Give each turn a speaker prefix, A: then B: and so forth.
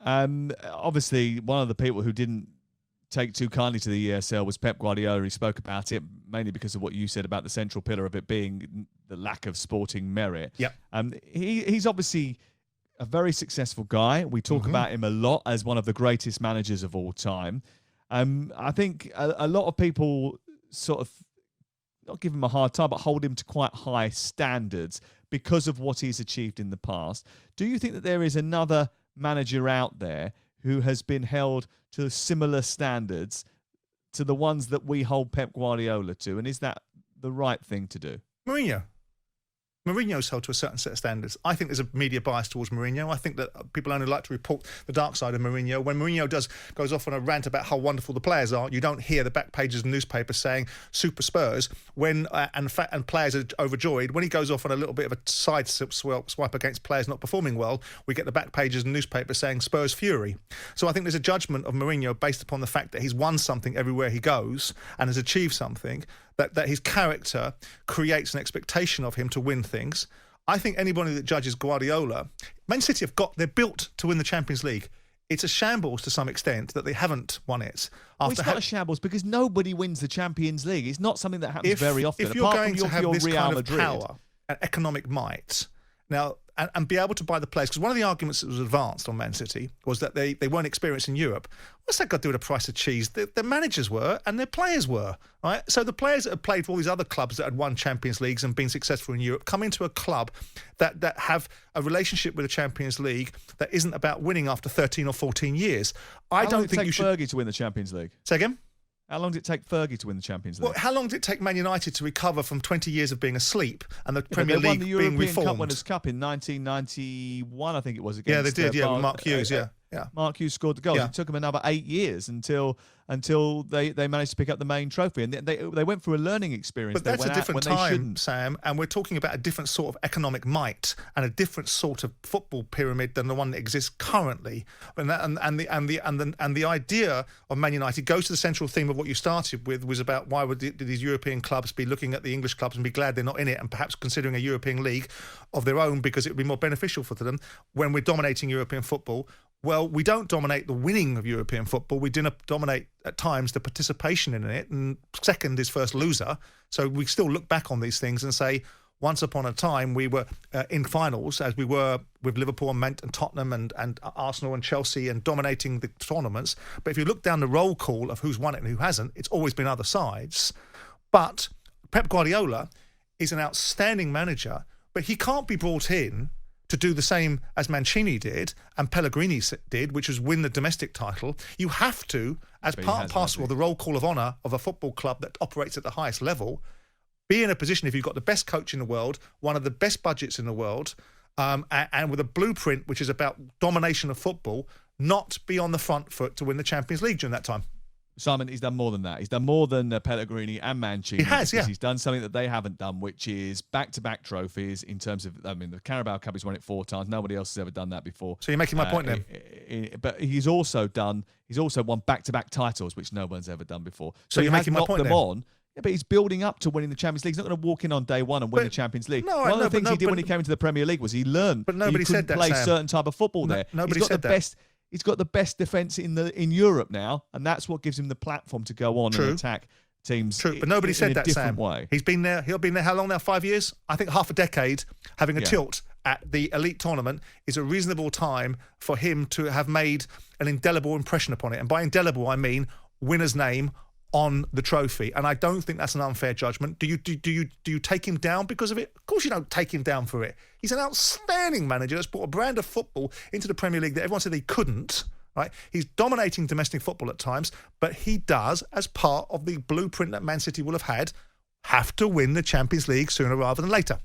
A: Obviously, one of the people who didn't take too kindly to the ESL was Pep Guardiola. He spoke about it mainly because of what you said about the central pillar of it being the lack of sporting merit.
B: Yeah.
A: He's obviously a very successful guy. We talk about him a lot as one of the greatest managers of all time. I think a lot of people sort of not give him a hard time, but hold him to quite high standards because of what he's achieved in the past. Do you think that there is another manager out there who has been held to similar standards to the ones that we hold Pep Guardiola to? And is that the right thing to do?
B: Mourinho's held to a certain set of standards. I think there's a media bias towards Mourinho. I think that people only like to report the dark side of Mourinho. When Mourinho goes off on a rant about how wonderful the players are, you don't hear the back pages of newspapers saying Super Spurs and players are overjoyed. When he goes off on a little bit of a side swipe against players not performing well, we get the back pages of newspapers saying Spurs fury. So I think there's a judgment of Mourinho based upon the fact that he's won something everywhere he goes and has achieved something, that his character creates an expectation of him to win things. I think anybody that judges Guardiola, Man City they're built to win the Champions League. It's a shambles to some extent that they haven't won it.
A: Well, it's not a shambles because nobody wins the Champions League. It's not something that happens very often.
B: If you're going to have this kind of power and economic might, now, and be able to buy the players, because one of the arguments that was advanced on Man City was that they weren't experienced in Europe. What's that got to do with the price of cheese? Their managers were and their players were, right? So the players that had played for all these other clubs that had won Champions Leagues and been successful in Europe come into a club that have a relationship with the Champions League that isn't about winning after 13 or 14 years. I don't think you should...
A: How long did it take Fergie to win the Champions League?
B: Say again?
A: How long did it take Fergie to win the Champions League?
B: Well, how long did it take Man United to recover from 20 years of being asleep and the Premier League being reformed?
A: They won the European Cup Winners' Cup in 1991, I think it was, against...
B: Yeah, they did, with Mark Hughes, yeah.
A: Mark Hughes scored the goals.
B: Yeah.
A: It took them another 8 years until they managed to pick up the main trophy. And they went through a learning experience.
B: But that's a different time, Sam, and we're talking about a different sort of economic might and a different sort of football pyramid than the one that exists currently. And the idea of Man United goes to the central theme of what you started with, was about why would these European clubs be looking at the English clubs and be glad they're not in it and perhaps considering a European league of their own because it would be more beneficial for them when we're dominating European football. Well, we don't dominate the winning of European football. We do dominate, at times, the participation in it. And second is first loser. So we still look back on these things and say, once upon a time, we were in finals, as we were with Liverpool and Tottenham and Arsenal and Chelsea and dominating the tournaments. But if you look down the roll call of who's won it and who hasn't, it's always been other sides. But Pep Guardiola is an outstanding manager, but he can't be brought in to do the same as Mancini did and Pellegrini did, which was win the domestic title. You have to, as part and parcel of the roll call of honour of a football club that operates at the highest level, be in a position, if you've got the best coach in the world, one of the best budgets in the world, and with a blueprint which is about domination of football, not be on the front foot to win the Champions League during that time.
A: Simon, he's done more than that. He's done more than Pellegrini and Mancini.
B: He has, yeah.
A: He's done something that they haven't done, which is back-to-back trophies in terms of, I mean, the Carabao Cup, he's won it 4 times. Nobody else has ever done that before.
B: So you're making my point then?
A: But he's also won back-to-back titles, which no one's ever done before.
B: So you're making my point then?
A: Yeah, but he's building up to winning the Champions League. He's not going to walk in on day one and win the Champions League. One of the things he did when he came into the Premier League was he learned that he couldn't play certain type of football there.
B: Nobody said that.
A: He's got the best defence in Europe now, and that's what gives him the platform to go on and attack teams.
B: True, but nobody said that,
A: Sam.
B: Way. He's been there. He'll been there how long now? 5 years? I think half a decade. Having a tilt at the elite tournament is a reasonable time for him to have made an indelible impression upon it. And by indelible, I mean winner's name on the trophy, and I don't think that's an unfair judgment. Do you take him down because of it? Of course you don't take him down for it. He's an outstanding manager that's brought a brand of football into the Premier League that everyone said he couldn't, right? He's dominating domestic football at times, but he does, as part of the blueprint that Man City will have to win the Champions League sooner rather than later.